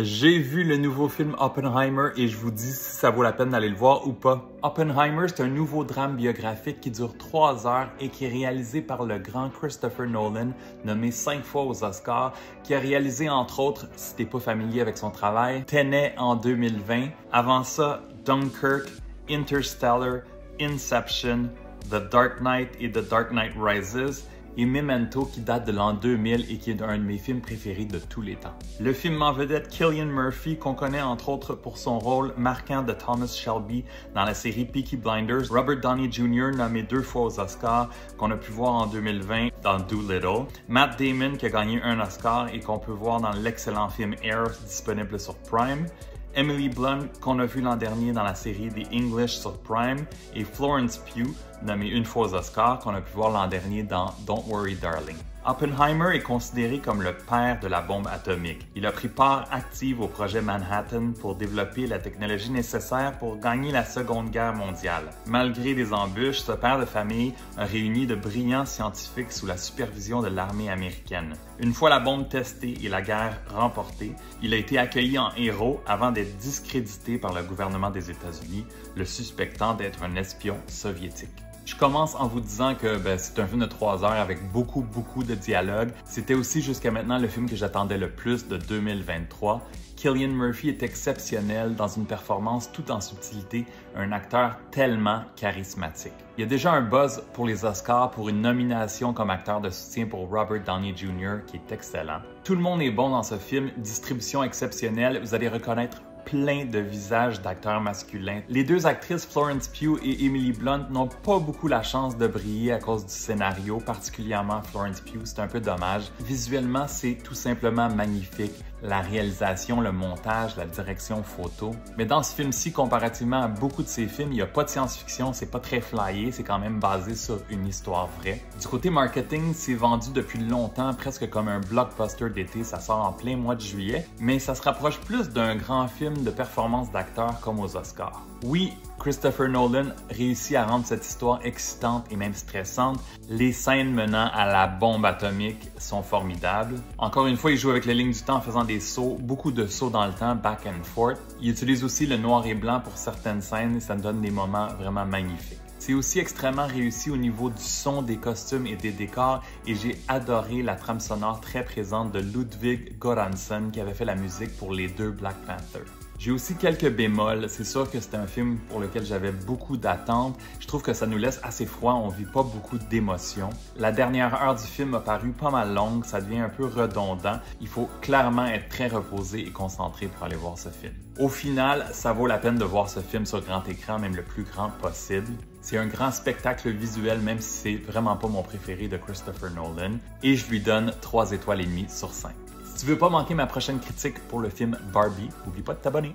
J'ai vu le nouveau film Oppenheimer et je vous dis si ça vaut la peine d'aller le voir ou pas. Oppenheimer, c'est un nouveau drame biographique qui dure 3 heures et qui est réalisé par le grand Christopher Nolan, nommé 5 fois aux Oscars, qui a réalisé entre autres, si t'es pas familier avec son travail, Tenet en 2020, avant ça Dunkirk, Interstellar, Inception, The Dark Knight et The Dark Knight Rises, et Memento qui date de l'an 2000 et qui est un de mes films préférés de tous les temps. Le film en vedette Cillian Murphy, qu'on connaît entre autres pour son rôle marquant de Thomas Shelby dans la série Peaky Blinders, Robert Downey Jr. nommé 2 fois aux Oscars, qu'on a pu voir en 2020 dans Dolittle, Matt Damon qui a gagné un Oscar et qu'on peut voir dans l'excellent film Air disponible sur Prime, Emily Blunt, qu'on a vu l'an dernier dans la série The English sur Prime, et Florence Pugh, nommée 1 fois aux Oscars, qu'on a pu voir l'an dernier dans Don't Worry Darling. Oppenheimer est considéré comme le père de la bombe atomique. Il a pris part active au projet Manhattan pour développer la technologie nécessaire pour gagner la Seconde Guerre mondiale. Malgré des embûches, ce père de famille a réuni de brillants scientifiques sous la supervision de l'armée américaine. Une fois la bombe testée et la guerre remportée, il a été accueilli en héros avant d'être discrédité par le gouvernement des États-Unis, le suspectant d'être un espion soviétique. Je commence en vous disant que c'est un film de 3 heures avec beaucoup de dialogue. C'était aussi jusqu'à maintenant le film que j'attendais le plus de 2023. Cillian Murphy est exceptionnel dans une performance tout en subtilité, un acteur tellement charismatique. Il y a déjà un buzz pour les Oscars pour une nomination comme acteur de soutien pour Robert Downey Jr. qui est excellent. Tout le monde est bon dans ce film, distribution exceptionnelle, vous allez reconnaître plein de visages d'acteurs masculins. Les deux actrices Florence Pugh et Emily Blunt n'ont pas beaucoup la chance de briller à cause du scénario, particulièrement Florence Pugh, c'est un peu dommage. Visuellement, c'est tout simplement magnifique. La réalisation, le montage, la direction photo. Mais dans ce film-ci, comparativement à beaucoup de ces films, il n'y a pas de science-fiction, c'est pas très flyé, c'est quand même basé sur une histoire vraie. Du côté marketing, c'est vendu depuis longtemps, presque comme un blockbuster d'été, ça sort en plein mois de juillet, mais ça se rapproche plus d'un grand film de performance d'acteurs comme aux Oscars. Oui, Christopher Nolan réussit à rendre cette histoire excitante et même stressante. Les scènes menant à la bombe atomique sont formidables. Encore une fois, il joue avec les lignes du temps en faisant des sauts, beaucoup de sauts dans le temps, back and forth. Il utilise aussi le noir et blanc pour certaines scènes et ça donne des moments vraiment magnifiques. C'est aussi extrêmement réussi au niveau du son, des costumes et des décors et j'ai adoré la trame sonore très présente de Ludwig Göransson qui avait fait la musique pour les 2 Black Panther. J'ai aussi quelques bémols, c'est sûr que c'est un film pour lequel j'avais beaucoup d'attentes. Je trouve que ça nous laisse assez froid, on vit pas beaucoup d'émotions. La dernière heure du film a paru pas mal longue, ça devient un peu redondant. Il faut clairement être très reposé et concentré pour aller voir ce film. Au final, ça vaut la peine de voir ce film sur grand écran, même le plus grand possible. C'est un grand spectacle visuel, même si c'est vraiment pas mon préféré de Christopher Nolan. Et je lui donne 3 étoiles et demie sur 5. Si tu veux pas manquer ma prochaine critique pour le film Barbie, n'oublie pas de t'abonner.